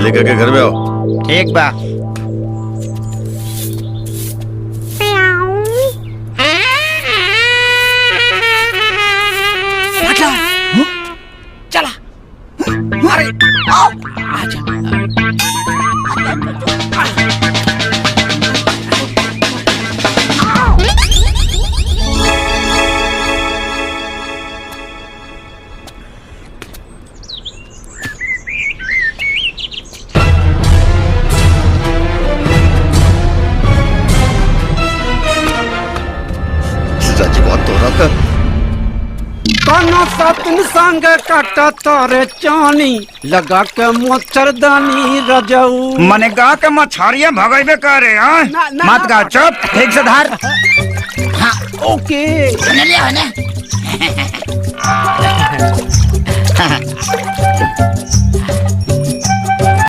लेकर के घर में आओ। ठीक बा। चला। अरे आओ। चाची बहुत तो रहा था। काना सातन संग काटा तारे चानी लगा के मच्छरदानी रजाऊ। मने गा के मछरिया भगाइबे करे हां। मत गा, चुप। ठीक से धार। हाँ ओके। सुन लिया है ना?